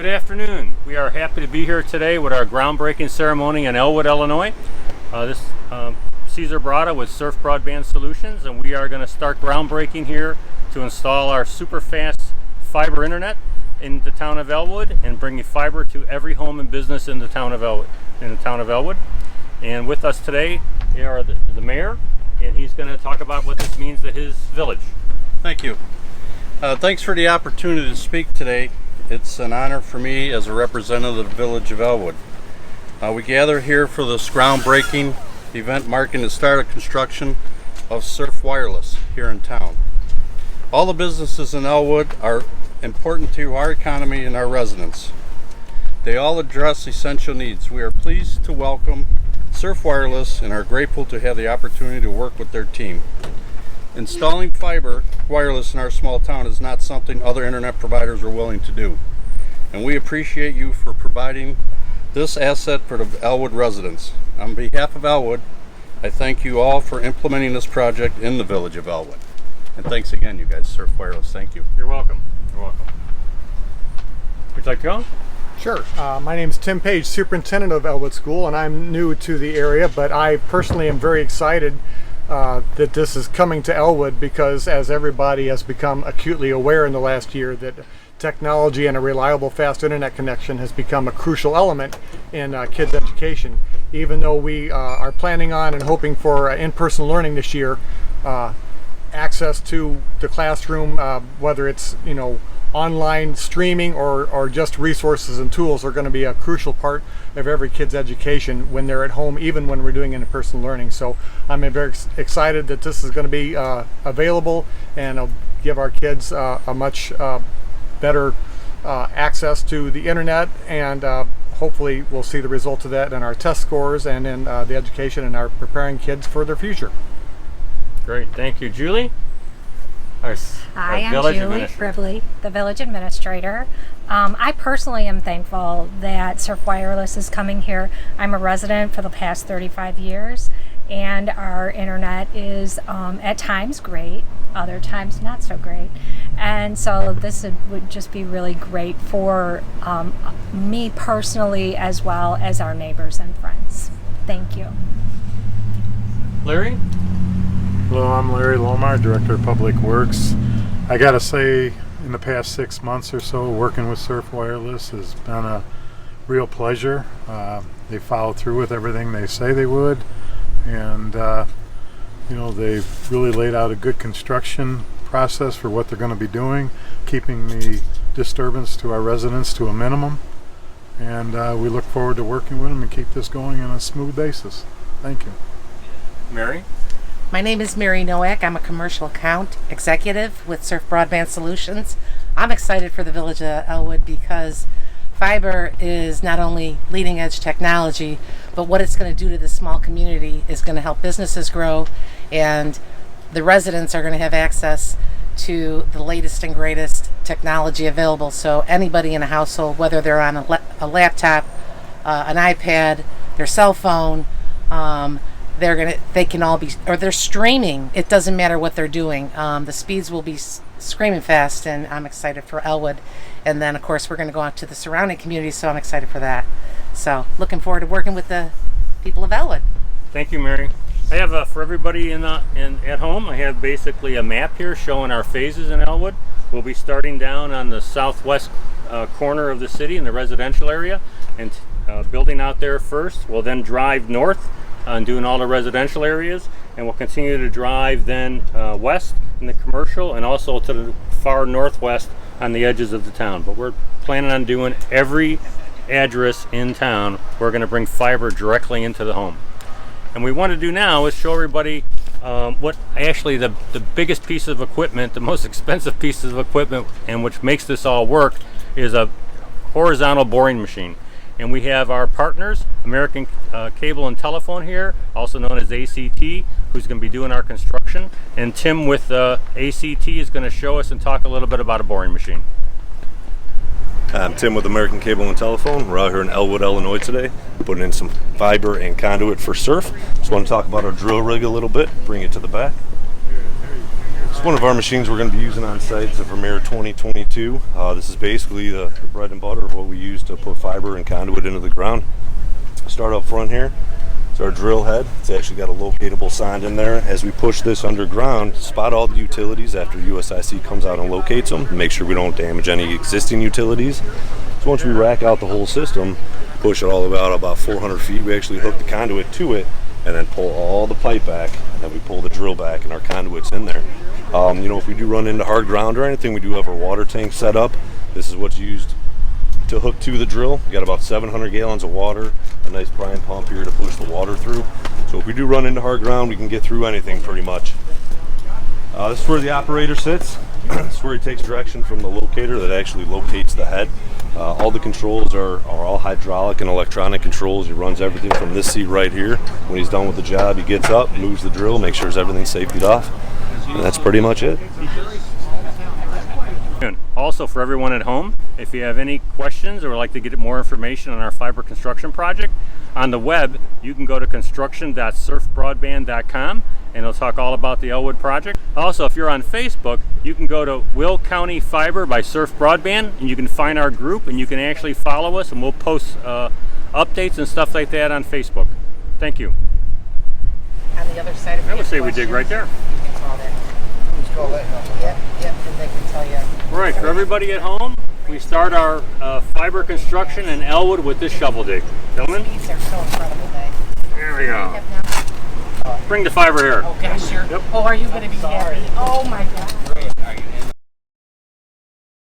Good afternoon. We are happy to be here today with our groundbreaking ceremony in Elwood, Illinois. This Cesar Brada with Surf Broadband Solutions, and we are going to start groundbreaking here to install our super fast fiber internet in the town of Elwood and bringing fiber to every home and business in the town of Elwood. And with us today are the mayor, and he's going to talk about what this means to his village. Thank you. Thanks for the opportunity to speak today. It's an honor for me as a representative of the village of Elwood. We gather here for this groundbreaking event marking the start of construction of Surf Wireless here in town. All the businesses in Elwood are important to our economy and our residents. They all address essential needs. We are pleased to welcome Surf Wireless and are grateful to have the opportunity to work with their team. Installing fiber wireless in our small town is not something other internet providers are willing to do. And we appreciate you for providing this asset for the Elwood residents. On behalf of Elwood, I thank you all for implementing this project in the village of Elwood. And thanks again, you guys, Surf Wireless. Thank you. You're welcome. You're welcome. Would you like to go? Sure. My name is Tim Page, Superintendent of Elwood School, and I'm new to the area, but I personally am very excited that this is coming to Elwood because, as everybody has become acutely aware in the last year, that technology and a reliable fast internet connection has become a crucial element in kids' education. Even though we are planning on and hoping for in-person learning this year, access to the classroom, whether it's online streaming or just resources and tools, are going to be a crucial part of every kid's education when they're at home, even when we're doing in-person learning. So I'm very excited that this is going to be available and give our kids a much better access to the internet, and hopefully we'll see the result of that in our test scores and in the education and our preparing kids for their future. Great, thank you. Julie? Hi, I'm Julie Brivley, the village administrator. I personally am thankful that Surf Wireless is coming here. I'm a resident for the past 35 years, and our internet is at times great, other times not so great. And so this would just be really great for me personally, as well as our neighbors and friends. Thank you. Larry? Hello, I'm Larry Lomar, Director of Public Works. I gotta say, in the past 6 months or so, working with Surf Wireless has been a real pleasure. They follow through with everything they say they would, and they've really laid out a good construction process for what they're going to be doing, keeping the disturbance to our residents to a minimum, and we look forward to working with them and keep this going on a smooth basis. Thank you. Mary? My name is Mary Nowak. I'm a commercial account executive with Surf Broadband Solutions. I'm excited for the village of Elwood because fiber is not only leading edge technology, but what it's going to do to this small community is going to help businesses grow, and the residents are going to have access to the latest and greatest technology available. So anybody in a household, whether they're on a laptop, an iPad, their cell phone, they can all be, or they're streaming. It doesn't matter what they're doing. The speeds will be screaming fast, and I'm excited for Elwood. And then, of course, we're going to go out to the surrounding communities, so I'm excited for that. So, looking forward to working with the people of Elwood. Thank you, Mary. I have for everybody at home, I have basically a map here showing our phases in Elwood. We'll be starting down on the southwest corner of the city in the residential area and building out there first. We'll then drive north and doing all the residential areas, and we'll continue to drive then west in the commercial and also to the far northwest on the edges of the town. But we're planning on doing every address in town. We're going to bring fiber directly into the home. And we want to do now is show everybody what actually the biggest piece of equipment, the most expensive piece of equipment, and which makes this all work, is a horizontal boring machine. And we have our partners, American Cable and Telephone here, also known as ACT, who's going to be doing our construction. And Tim with ACT is going to show us and talk a little bit about a boring machine. I'm Tim with American Cable and Telephone. We're out here in Elwood, Illinois today, putting in some fiber and conduit for Surf. Just want to talk about our drill rig a little bit, bring it to the back. It's one of our machines we're going to be using on site. It's a Vermeer 2022. This is basically the bread and butter of what we use to put fiber and conduit into the ground. Start up front here. It's our drill head. It's actually got a locatable sign in there. As we push this underground, spot all the utilities after USIC comes out and locates them. Make sure we don't damage any existing utilities. So once we rack out the whole system, push it all the way out about 400 feet, we actually hook the conduit to it and then pull all the pipe back, and then we pull the drill back and our conduit's in there. If we do run into hard ground or anything, we do have our water tank set up. This is what's used to hook to the drill. We got about 700 gallons of water, a nice prime pump here to push the water through. So if we do run into hard ground, we can get through anything pretty much. This is where the operator sits. This is where he takes direction from the locator that actually locates the head. All the controls are all hydraulic and electronic controls. He runs everything from this seat right here. When he's done with the job, he gets up, moves the drill, makes sure everything's safetied off. And that's pretty much it. Also, for everyone at home, if you have any questions or would like to get more information on our fiber construction project, on the web you can go to construction.surfbroadband.com and it'll talk all about the Elwood project. Also, if you're on Facebook, you can go to Will County Fiber by Surf Broadband and you can find our group and you can actually follow us, and we'll post updates and stuff like that on Facebook. Thank you. On the other side of I would say we dig right there. Yep, and they can tell you. All right, for everybody at home, we start our fiber construction in Elwood with this shovel dig. Gentlemen? These are so incredible, Dave. There we go. Bring the fiber here. Oh gosh, Yep. Oh, are you going to be happy? Oh my God.